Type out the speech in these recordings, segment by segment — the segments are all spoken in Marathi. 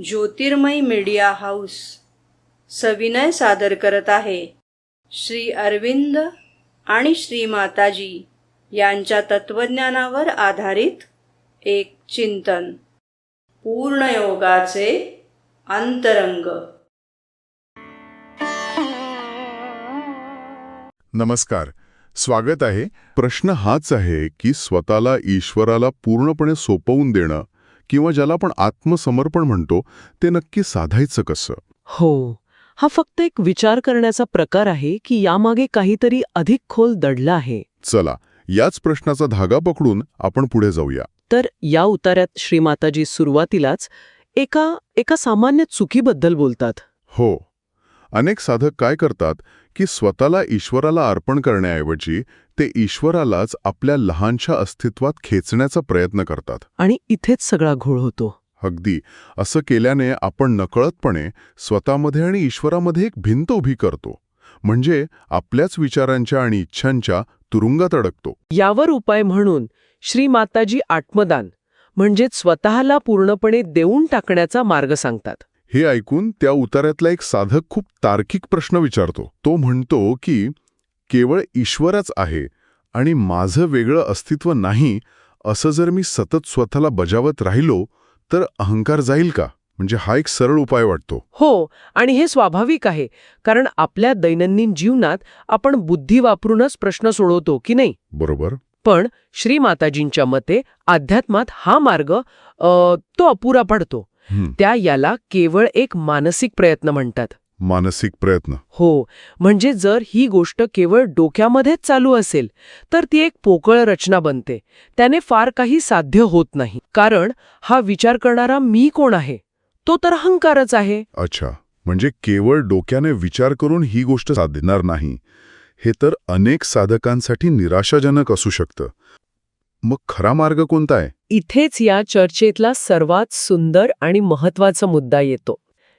ज्योतिर्मय मीडिया हाऊस सविनय सादर करत आहे श्री अरविंद आणि श्री माताजी यांच्या तत्वज्ञानावर आधारित एक चिंतन, पूर्णयोगाचे अंतरंग. नमस्कार, स्वागत आहे. प्रश्न हाच आहे की स्वतःला ईश्वराला पूर्णपणे सोपवून देणं किंवा ज्याला आपण आत्मसमर्पण म्हणतो ते नक्की साधायचं कसं? हो, हा फक्त एक विचार करण्याचा प्रकार आहे की यामागे काहीतरी अधिक खोल दडलं आहे. चला, याच प्रश्नाचा धागा पकडून आपण पुढे जाऊया. तर या उतार्यात श्रीमाताजी सुरुवातीलाच एका सामान्य चुकीबद्दल बोलतात. हो, अनेक साधक काय करतात की स्वतःला ईश्वराला अर्पण करण्याऐवजी ते ईश्वरालाच आपल्या लहानशा अस्तित्वात खेचण्याचा प्रयत्न करतात. आणि इथेच सगळा घोळ होतो. अगदी. असं केल्याने आपण नकळतपणे स्वतःमध्ये आणि ईश्वरामध्ये एक भिंत उभी करतो. म्हणजे आपल्याच विचारांच्या आणि इच्छांच्या तुरुंगात अडकतो. यावर उपाय म्हणून श्रीमाताजी आत्मदान म्हणजेच स्वतःला पूर्णपणे देऊन टाकण्याचा मार्ग सांगतात. हे ऐकून त्या उतार्यातला एक साधक खूप तार्किक प्रश्न विचारतो. तो म्हणतो की केवळ ईश्वरच आहे आणि माझं वेगळं अस्तित्व नाही असं जर मी सतत स्वतःला बजावत राहिलो तर अहंकार जाईल का? म्हणजे हा एक सरळ उपाय वाटतो. हो, आणि हे स्वाभाविक आहे, कारण आपल्या दैनंदिन जीवनात आपण बुद्धी वापरूनच प्रश्न सोडवतो की नाही. बरोबर. पण श्रीमाताजींच्या मते अध्यात्मात हा मार्ग तो अपुरा पडतो. त्या याला केवळ एक मानसिक प्रयत्न म्हणतात. मानसिक प्रयत्न? हो, म्हणजे जर ही गोष्ट केवळ डोक्यामध्येच चालू असेल तर ती एक पोकळ रचना बनते. त्याने फार काही साध्य होत नाही, कारण हा विचार करणारा मी कोण आहे तो तर अहंकारच आहे. अच्छा, म्हणजे केवळ डोक्याने विचार करून ही गोष्ट साधणार नाही. हे तर अनेक साधकांसाठी निराशाजनक असू शकतं. मग खरा मार्ग कोणता आहे? इथेच या चर्चेतला सर्वात सुंदर आणि महत्वाचा मुद्दा येतो.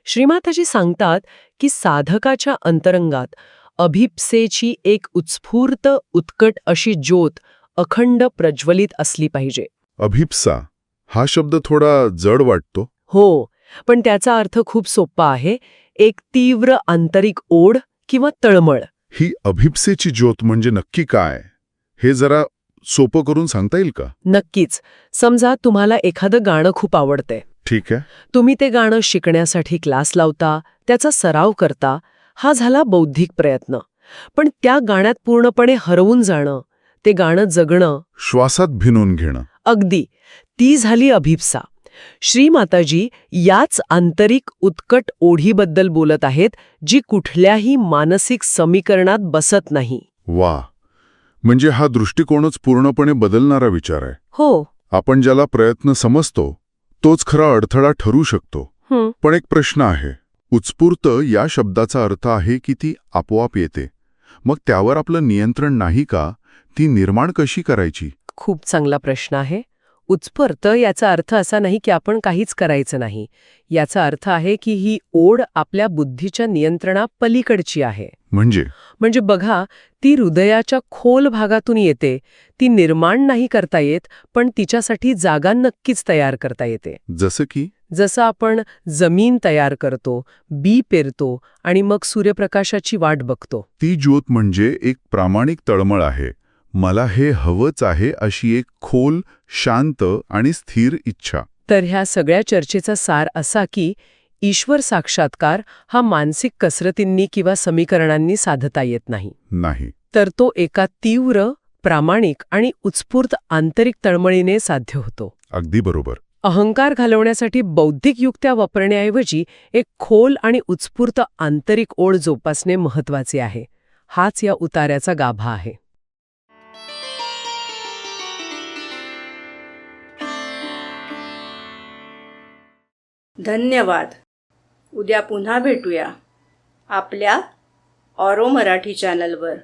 श्रीमाताजी सांगतात की साधकाच्या अंतरंगात अभिप्सेची एक उत्स्फूर्त उत्कट अशी ज्योत अखंड प्रज्वलित असली पाहिजे. अभिप्सा हा शब्द थोडा जड वाटतो. हो, पण त्याचा अर्थ खूप सोपा आहे. एक तीव्र आंतरिक ओढ किंवा तळमळ. ही अभिप्सेची ज्योत म्हणजे नक्की काय, हे जरा सोपं करून सांगता येईल का? नक्कीच. समजा तुम्हाला एखादं गाणं खूप आवडतंय. ठीक आहे. तुम्ही ते गाणं शिकण्यासाठी क्लास लावता, त्याचा सराव करता. हा झाला बौद्धिक प्रयत्न. पण त्या गाण्यात पूर्णपणे हरवून जाणं, ते गाणं जगणं, श्वासात भिनून घेणं, अगदी ती झाली अभिप्सा. श्रीमाताजी याच आंतरिक उत्कट ओढीबद्दल बोलत आहेत, जी कुठल्याही मानसिक समीकरणात बसत नाही. वा, म्हणजे हा दृष्टिकोनच पूर्णपणे बदलणारा विचार आहे. हो. आपण ज्याला प्रयत्न समजतो तोच खरा अडथळा ठरू शकतो. पण एक प्रश्न आहे. उत्स्फूर्त या शब्दाचा अर्थ आहे की ती आपोआप येते. मग त्यावर आपलं नियंत्रण नाही का? ती निर्माण कशी करायची? खूप चांगला प्रश्न आहे. उत्स्फूर्त याचा अर्थ असा नाही की आपण काहीच करायचं नाही. याचा अर्थ आहे की ही ओढ आपल्या बुद्धीच्या नियंत्रणापलीकडची आहे. म्हणजे बघा, ती हृदयाच्या खोल भागातून येते. ती निर्माण नाही करता येत, पण तिच्यासाठी जागा नक्कीच तयार करता येते. जसं आपण जमीन तयार करतो, बी पेरतो आणि मग सूर्यप्रकाशाची वाट बघतो. ती ज्योत म्हणजे एक प्रामाणिक तळमळ आहे. मला हे हवंच आहे अशी एक खोल, शांत आणि स्थिर इच्छा. तर ह्या सगळ्या चर्चेचा सार असा की ईश्वर साक्षात्कार हा मानसिक कसरतींनी किंवा समीकरणांनी साधता येत नाही. तर तो एका तीव्र, प्रामाणिक आणि उत्स्फूर्त आंतरिक तळमळीने साध्य होतो. अगदी बरोबर. अहंकार घालवण्यासाठी बौद्धिक युक्त्या वापरण्याऐवजी एक खोल आणि उत्स्फूर्त आंतरिक ओढ जोपासणे महत्वाचे आहे. हाच या उतार्याचा गाभा आहे. धन्यवाद. उद्या पुन्हा भेटूया आपल्या ऑरो मराठी चॅनलवर.